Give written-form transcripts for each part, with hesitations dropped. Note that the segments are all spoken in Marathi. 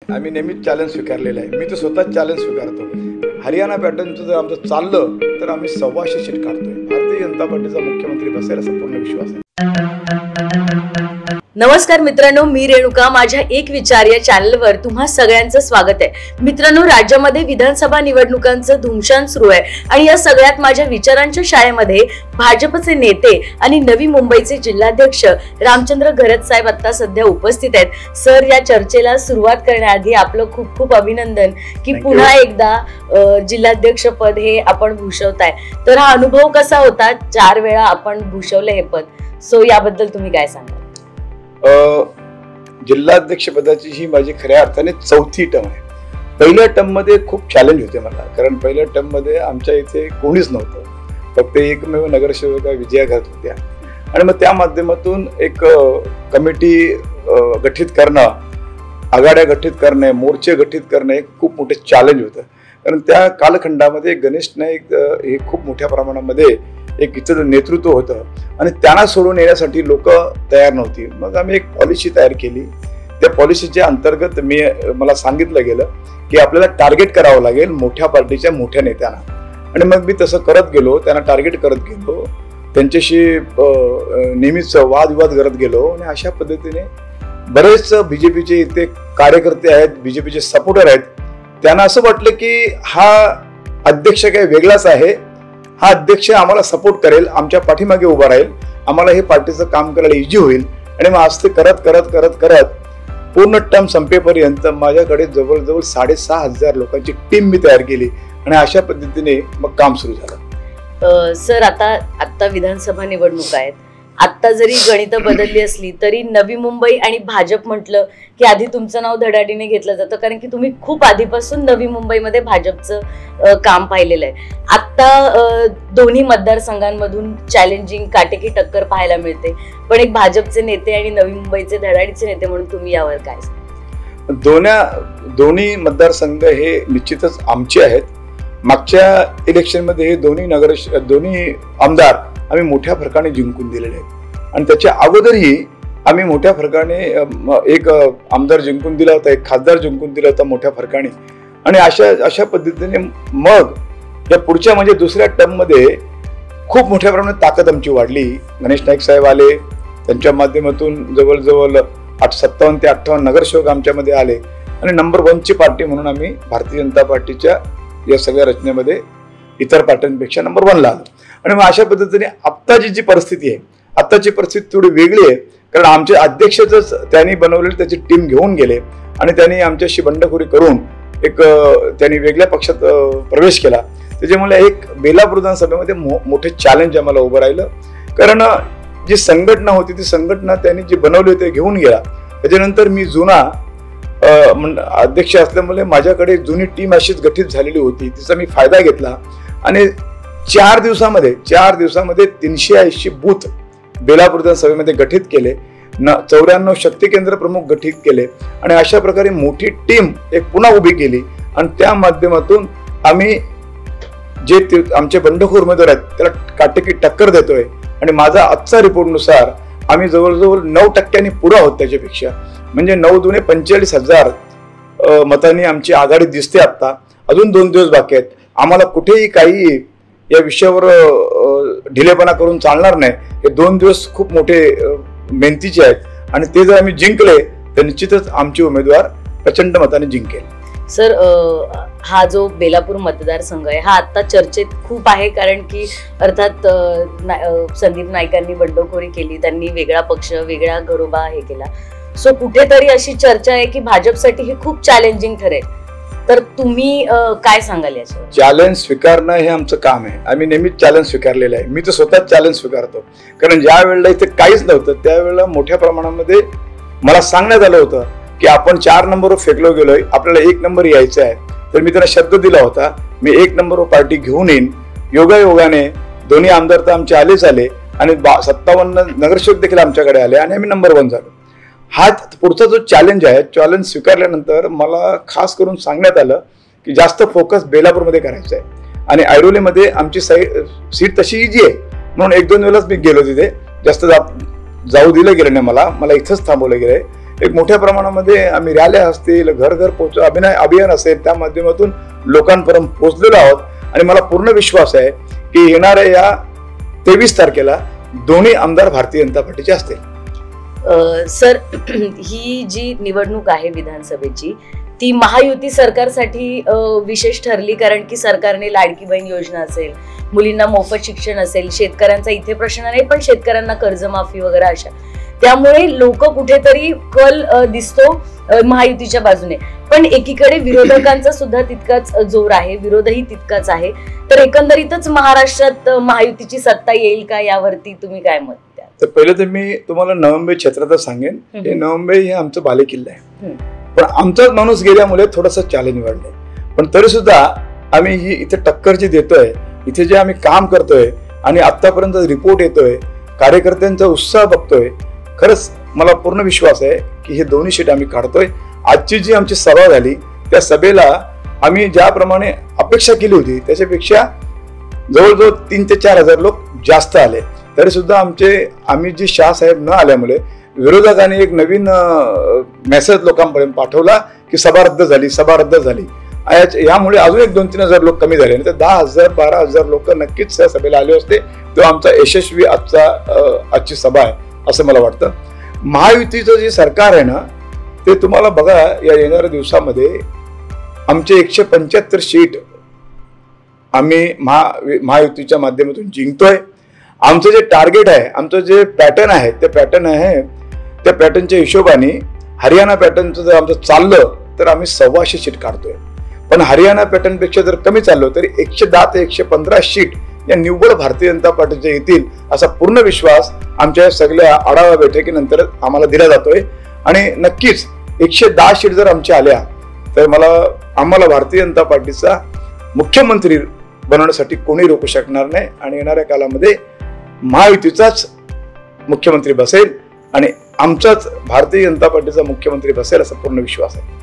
आम्ही नेहमीच चॅलेंज स्वीकारलेलं आहे. मी तर स्वतःच चॅलेंज स्वीकारतो. हरियाणा पॅटर्नचं जर आमचं चाललं तर आम्ही 125 सीट काढतोय. भारतीय जनता पार्टीचा मुख्यमंत्री बसेल असा पूर्ण विश्वास आहे. नमस्कार मित्रांनो, मी रेणुका. माझ्या एक विचार या चॅनलवर तुम्हा सगळ्यांचं स्वागत आहे. मित्रांनो, राज्यामध्ये विधानसभा निवडणुकांचं धुमशान सुरू आहे आणि या सगळ्यात माझ्या विचारांच्या शाळेमध्ये भाजपचे नेते आणि नवी मुंबईचे जिल्हाध्यक्ष रामचंद्र घरत साहेब आता सध्या उपस्थित आहेत. सर, या चर्चेला सुरुवात करण्याआधी आपलं खूप खूप अभिनंदन की पुन्हा एकदा जिल्हाध्यक्ष पद हे आपण भूषवताय. तर हा अनुभव कसा होता? 4 वेळा आपण भूषवले हे पद. सो याबद्दल तुम्ही काय सांगाल? जिल्हाध्यक्ष पदाची ही माझी खऱ्या अर्थाने 4थी टर्म आहे. पहिल्या टर्म मध्ये खूप चॅलेंज होते मला, कारण पहिल्या टर्म मध्ये आमच्या इथे कोणीच नव्हतं. फक्त एकमेव नगरसेविका विजया घरत होत्या आणि मग त्या माध्यमातून एक कमिटी गठीत करणं, आघाड्या गठीत करणे, मोर्चे गठीत करणे हे खूप मोठे चॅलेंज होतं. कारण त्या कालखंडामध्ये गणेश नाईक हे खूप मोठ्या प्रमाणामध्ये एक इथं नेतृत्व होतं आणि त्यांना सोडून येण्यासाठी लोक तयार नव्हती. मग आम्ही एक पॉलिसी तयार केली. त्या पॉलिसीच्या अंतर्गत मला सांगितलं गेलं की आपल्याला टार्गेट करावं लागेल मोठ्या पार्टीच्या मोठ्या नेत्यांना, आणि मग मी तसं करत गेलो. त्यांना टार्गेट करत गेलो, त्यांच्याशी नेहमीच वादविवाद करत गेलो आणि अशा पद्धतीने बरेच बीजेपीचे इथे कार्यकर्ते आहेत, बीजेपीचे सपोर्टर आहेत. त्यांना असं वाटलं की हा अध्यक्ष काही वेगळाच आहे, हा अध्यक्ष आम्हाला सपोर्ट करेल, आमच्या पाठीमागे उभा राहील, आम्हाला हे पार्टीचं काम करायला इझी होईल. आणि मग असं करत करत करत करत पूर्ण टर्म संपेपर्यंत माझ्याकडे जवळजवळ 6,500 लोकांची टीम मी तयार केली आणि अशा पद्धतीने मग काम सुरू झालं. सर, आता विधानसभा निवडणुका आहेत. आता जरी गणितं बदलली असली तरी नवी मुंबई आणि भाजप म्हटलं की आधी तुमचं नाव धडाडीने घेतलं जातं, कारण की तुम्ही खूप आधीपासून नवी मुंबईमध्ये भाजपचं काम पाहिलेलं आहे. आता दोन्ही मतदारसंघांमधून चॅलेंजिंग काटेकी टक्कर पाहायला मिळते, पण एक भाजपचे नेते आणि नवी मुंबईचे धडाडीचे नेते म्हणून तुम्ही यावर काय? दोन्ही मतदारसंघ हे निश्चितच आमचे आहेत. मागच्या इलेक्शनमध्ये हे दोन्ही आमदार आम्ही मोठ्या फरकाने जिंकून दिलेले आहेत आणि त्याच्या अगोदरही आम्ही मोठ्या फरकाने एक आमदार जिंकून दिला होता, एक खासदार जिंकून दिला होता मोठ्या फरकाने. आणि अशा पद्धतीने मग या पुढच्या म्हणजे दुसऱ्या टर्म मध्ये खूप मोठ्या प्रमाणात ताकद आमची वाढली. गणेश नाईक साहेब आले, त्यांच्या माध्यमातून जवळजवळ 57 ते 58 नगरसेवक आमच्यामध्ये आले आणि नंबर 1ची पार्टी म्हणून आम्ही भारतीय जनता पार्टीच्या या सगळ्या रचनेमध्ये इतर पार्ट्यांपेक्षा नंबर 1ला आलो. आणि मग अशा पद्धतीने आत्ताची जी परिस्थिती आहे, आत्ताची परिस्थिती थोडी वेगळी आहे, कारण आमचे अध्यक्षच त्यांनी बनवलेली त्याची टीम घेऊन गेले आणि त्यांनी आमच्याशी बंडखोरी करून त्यांनी वेगळ्या पक्षात प्रवेश केला. त्याच्यामुळे एक बेलापूर विधानसभेमध्ये मोठे चॅलेंज आम्हाला उभं राहिलं, कारण जी संघटना होती ती संघटना त्यांनी जी बनवली होती घेऊन गेला. त्याच्यानंतर मी जुना अध्यक्ष असल्यामुळे माझ्याकडे जुनी टीम अशीच गठीत झालेली होती, तिचा मी फायदा घेतला आणि 4 दिवसामध्ये 380 बूथ बेलापूर विधानसभेमध्ये गठीत केले, 94 शक्ती केंद्र प्रमुख गठीत केले आणि अशा प्रकारे मोठी टीम एक पुन्हा उभी केली आणि त्या माध्यमातून आम्ही जे आमचे बंडखोर उमेदवार आहेत त्याला काटेकी टक्कर देतोय. आणि माझा आजचा रिपोर्टनुसार आम्ही जवळजवळ 9% पुढे आहोत त्याच्यापेक्षा, म्हणजे 9 दुने 45,000 मतांनी आमची आघाडी दिसते. आता अजून 2 दिवस बाकी आहेत. आम्हाला कुठेही काही या विषयावर ढिलेपणा करून चालणार नाही. हे 2 दिवस खूप मोठे मेहनतीचे आहेत आणि ते जर आम्ही जिंकले तर निश्चितच आमचे उमेदवार प्रचंड मताने जिंकेल. सर, हा जो बेलापूर मतदारसंघ आहे हा आता चर्चेत खूप आहे, कारण की अर्थात संदीप नाईकांनी बंडखोरी केली, त्यांनी वेगळा पक्ष वेगळा घरोबा हे केला. सो कुठेतरी अशी चर्चा आहे की भाजपसाठी हे खूप चॅलेंजिंग ठरेल. तर तुम्ही काय सांगाल याच्यावर? चॅलेंज स्वीकारणं हे आमचं काम आहे. आम्ही नेहमीच चॅलेंज स्वीकारलेलं आहे. मी तर स्वतःच चॅलेंज स्वीकारतो, कारण ज्या वेळेला इथे काहीच नव्हतं त्यावेळेला मोठ्या प्रमाणामध्ये मला सांगण्यात आलं होतं की आपण 4 नंबरवर फेकलो गेलोय, आपल्याला 1 नंबर यायचा आहे. तर मी त्यांना शब्द दिला होता मी 1 नंबरवर पार्टी घेऊन येईन. योगायोगाने दोन्ही आमदार तर आमचे आलेच आले आणि 57 नगरसेवक देखील आमच्याकडे आले आणि आम्ही नंबर 1 झालो. हा पुढचा जो चॅलेंज आहे, चॅलेंज स्वीकारल्यानंतर मला खास करून सांगण्यात आलं की जास्त फोकस बेलापूरमध्ये करायचा आहे आणि ऐरोलीमध्ये आमची सीट तशी इजी आहे म्हणून 1-2 वेळेलाच मी गेलो तिथे. जास्त जाऊ दिलं गेलं नाही, मला इथंच थांबवलं गेलंय. एक मोठ्या प्रमाणामध्ये आम्ही रॅल्या असतील, घर घर पोहोच अभियान असेल, त्या माध्यमातून लोकांपर्यंत पोहोचलेलो आहोत. आणि मला पूर्ण विश्वास आहे की येणाऱ्या या 23 तारखेला दोन्ही आमदार भारतीय जनता पार्टीचे असतील. सर, ही जी निवडणूक आहे विधानसभेची, ती महायुती सरकारसाठी विशेष ठरली, कारण की सरकारने लाडकी बहीण योजना असेल, मुलींना मोफत शिक्षण असेल, शेतकऱ्यांचा इथे प्रश्न नाही पण शेतकऱ्यांना कर्जमाफी वगैरे अशा, त्यामुळे लोक कुठेतरी कल दिसतो महायुतीच्या बाजूने. पण एकीकडे विरोधकांचा सुद्धा तितकाच जोर आहे, विरोधही तितकाच आहे. तर एकंदरीतच महाराष्ट्रात महायुतीची सत्ता येईल का, यावरती तुम्ही काय मत द्या? तर पहिले तर मी तुम्हाला नवी मुंबई क्षेत्रातच सांगेन, हे नवी मुंबई हे आमचं बालेकिल्ला आहे. पण आमचाच माणूस गेल्यामुळे थोडंसं चॅलेंज वाढलंय. पण तरी सुद्धा आम्ही ही इथे टक्कर जी देतोय, इथे जे आम्ही काम करतोय आणि आतापर्यंत रिपोर्ट येतोय, कार्यकर्त्यांचा उत्साह बघतोय, खरंच मला पूर्ण विश्वास आहे की हे दोन्ही सीट आम्ही काढतोय. आजची जी आमची सभा झाली त्या सभेला आम्ही ज्याप्रमाणे अपेक्षा केली होती त्याच्यापेक्षा जवळजवळ 3 ते 4 हजार लोक जास्त आले. तरी सुद्धा आम्ही जी शाह साहेब न आल्यामुळे विरोधकांनी एक नवीन मेसेज लोकांपर्यंत पाठवला की सभा रद्द झाली. यामुळे अजून एक 2-3 हजार लोक कमी झाले. तर 10,000-12,000 लोक नक्कीच त्या सभेला आले असते. तेव्हा आमचा यशस्वी आजची सभा आहे असं मला वाटतं. महायुतीचं जे सरकार आहे ना, ते तुम्हाला बघा या येणाऱ्या दिवसामध्ये आमचे 175 सीट आम्ही महायुतीच्या माध्यमातून जिंकतोय. आमचं जे टार्गेट आहे, आमचं जे पॅटर्न आहे, ते त्या पॅटर्नच्या हिशोबाने हरियाणा पॅटर्नचं जर आमचं चाललं तर आम्ही 125 सीट काढतोय. पण हरियाणा पॅटर्नपेक्षा जर कमी चाललो तरी 110 ते 115 सीट या निव्वळ भारतीय जनता पार्टीच्या येतील असा पूर्ण विश्वास आमच्या सगळ्या आढावा बैठकीनंतर आम्हाला दिला जातोय. आणि नक्कीच 110 सीट जर आमच्या आल्या तर आम्हाला भारतीय जनता पार्टीचा मुख्यमंत्री बनवण्यासाठी कोणी रोखू शकणार नाही. आणि येणाऱ्या काळामध्ये महायुतीचाच मुख्यमंत्री बसेल आणि आमचाच भारतीय जनता पार्टीचा मुख्यमंत्री बसेल असा पूर्ण विश्वास आहे.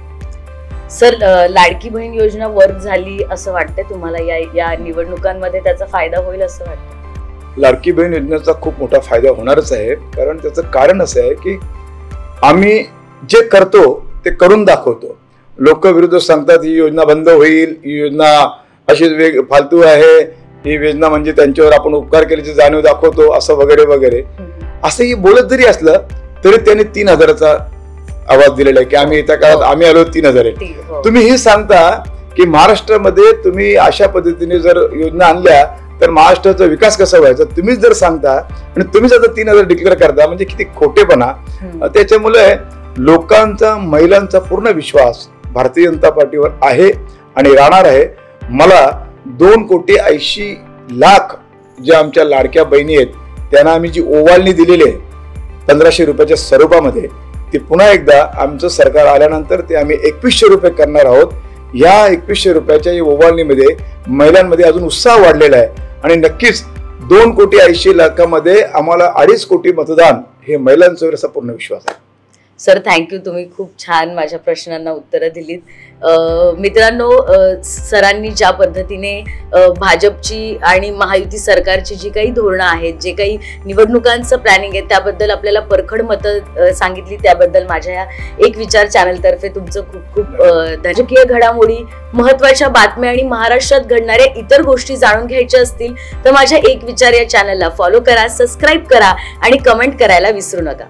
सर, लाडकी बहीण योजना वर्क झाली असं वाटतंय तुम्हाला? या निवडणुकांमध्ये त्याचा फायदा होईल असं वाटतं? लाडकी बहीण योजनेचा खूप मोठा फायदा होणारच आहे. कारण त्याचं कारण असं आहे की आम्ही जे करतो ते करून दाखवतो. लोक विरोधक सांगतात ही योजना बंद होईल, ही योजना अशी फालतू आहे, ही योजना म्हणजे त्यांच्यावर आपण उपकार केल्याची जाणीव दाखवतो असं वगैरे वगैरे. असंही बोलत जरी असलं तरी त्यांनी 3,000चा आवाज दिलेला आहे की आम्ही येत्या काळात आम्ही आलो 3,000 आहे. तुम्ही हे सांगता की महाराष्ट्रामध्ये तुम्ही अशा पद्धतीने जर योजना आणल्या तर महाराष्ट्राचा विकास कसा व्हायचा तुम्हीच जर सांगता आणि तुम्हीच आता 3,000 डिक्लेअर करता, म्हणजे किती खोटेपणा. त्याच्यामुळे लोकांचा, महिलांचा पूर्ण विश्वास भारतीय जनता पार्टीवर आहे आणि राहणार आहे. मला 2,80,00,000 ज्या आमच्या लाडक्या बहिणी आहेत त्यांना आम्ही जी ओवाळणी दिलेली आहे 1,500 रुपयाच्या स्वरूपामध्ये, ती पुन्हा एकदा आमचं सरकार आल्यानंतर ते आम्ही 2,100 रुपये करणार आहोत. या 2,100 रुपयाच्या ओवाळणीमध्ये महिलांमध्ये अजून उत्साह वाढलेला आहे आणि नक्कीच 2,80,00,000 आम्हाला 2.5 कोटी मतदान हे महिलांचं असा पूर्ण विश्वास आहे. Sir, thank you. तुम्ही खूप छान माझ्या प्रश्नांना उत्तरं दिलीत. मित्रांनो, सरांनी ज्या पद्धतीने भाजपची आणि महायुती सरकारची जी काही धोरणं आहेत, जे काही निवडणुकांचं प्लॅनिंग आहे, त्याबद्दल आपल्याला परखड मतं सांगितली, त्याबद्दल माझ्या या एक विचार चॅनलतर्फे तुमचं खूप खूप राजकीय घडामोडी, महत्त्वाच्या बातम्या आणि महाराष्ट्रात घडणाऱ्या इतर गोष्टी जाणून घ्यायच्या असतील तर माझ्या एक विचार या चॅनलला फॉलो करा, सबस्क्राईब करा आणि कमेंट करायला विसरू नका.